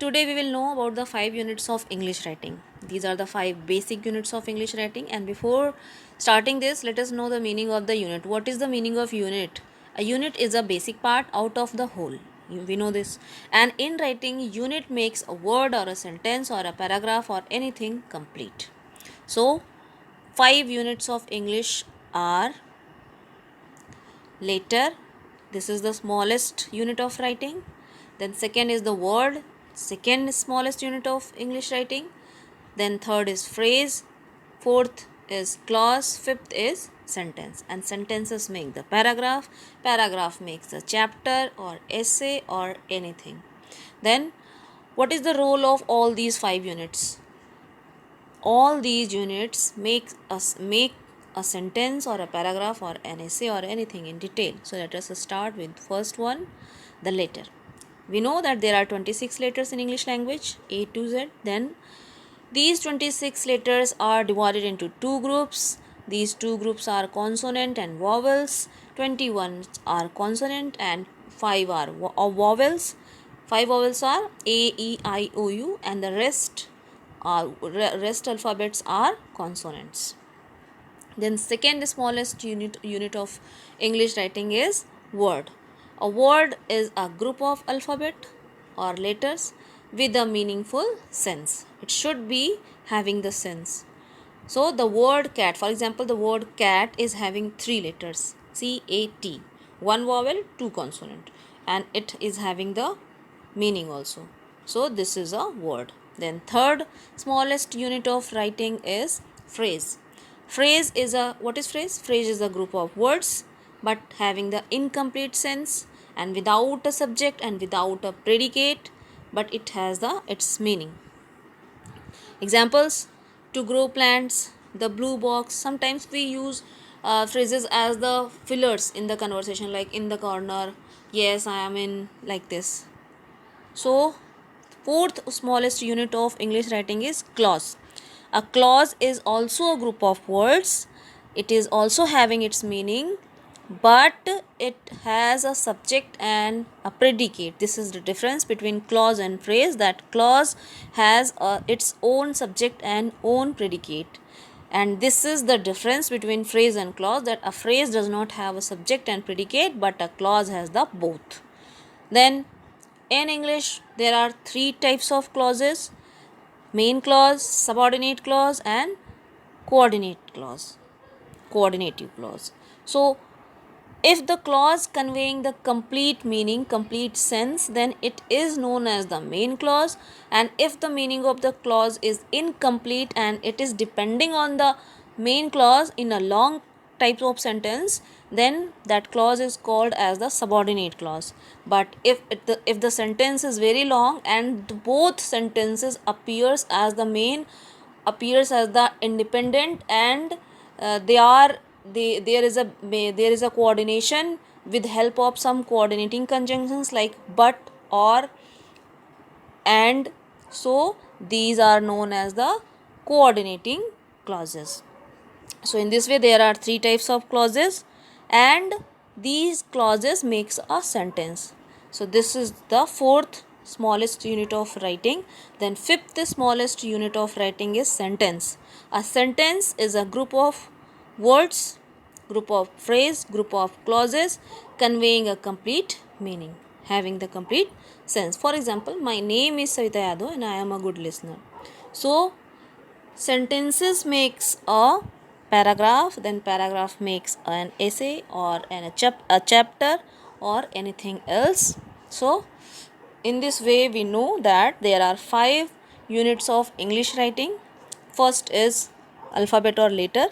Today we will know about the 5 units of English writing. These are the 5 basic units of English writing, and before starting this, let us know the meaning of the unit. What is the meaning of unit? A unit is a basic part out of the whole. We know this. And in writing, unit makes a word or a sentence or a paragraph or anything complete. So, 5 units of English are letter. This is the smallest unit of writing. Then second is the word, second smallest unit of English writing. Then third is phrase, fourth is clause, fifth is sentence. And sentences make the paragraph, paragraph makes a chapter or essay or anything. Then what is the role of all these 5 units? All these units make a sentence or a paragraph or an essay or anything in detail. So let us start with first one, the letter. We know that there are 26 letters in English language, A to Z. Then these 26 letters are divided into two groups. These two groups are consonant and vowels. 21 are consonant and 5 are vowels. 5 vowels are A, E, I, O, U, and the rest alphabets are consonants. Then second smallest unit of English writing is word. A word is a group of alphabet or letters with a meaningful sense. It should be having the sense. So the word cat, for example, the word cat is having 3 letters, C-A-T, 1 vowel, 2 consonant, and it is having the meaning also. So this is a word. Then third smallest unit of writing is phrase. Phrase is a, what is phrase? Phrase is a group of words but having the incomplete sense and without a subject and without a predicate, but it has its meaning. Examples: to grow plants, the blue box. Sometimes we use phrases as the fillers in the conversation, like in the corner, yes, I am in, like this. So, fourth smallest unit of English writing is clause. A clause is also a group of words. It is also having its meaning, but it has a subject and a predicate. This is the difference between clause and phrase, that clause has its own subject and own predicate. And this is the difference between phrase and clause, that a phrase does not have a subject and predicate, but a clause has the both. Then in English, there are 3 types of clauses: main clause, subordinate clause, and coordinate clause, coordinative clause. So, if the clause conveying the complete meaning, complete sense, then it is known as the main clause. And if the meaning of the clause is incomplete and it is depending on the main clause in a long type of sentence, then that clause is called as the subordinate clause. But if the sentence is very long and both sentences appears as the main, appears as the independent, and there is a coordination with help of some coordinating conjunctions like but, or, and, so these are known as the coordinating clauses. So in this way there are 3 types of clauses, and these clauses makes a sentence. So this is the fourth smallest unit of writing. Then fifth smallest unit of writing is sentence. A sentence is a group of words, group of phrase, group of clauses conveying a complete meaning, having the complete sense. For example, my name is Savita Yadav and I am a good listener. So sentences makes a paragraph, then paragraph makes an essay or a chapter or anything else. So in this way we know that there are 5 units of English writing. First is alphabet or letter,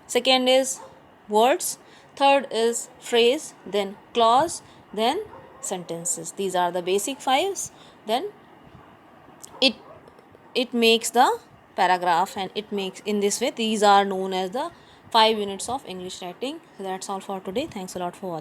second is words, third is phrase, then clause, then sentences. These are the basic 5s. Then it makes the paragraph, and it makes, in this way these are known as the 5 units of English writing. So that's all for today. Thanks a lot for watching.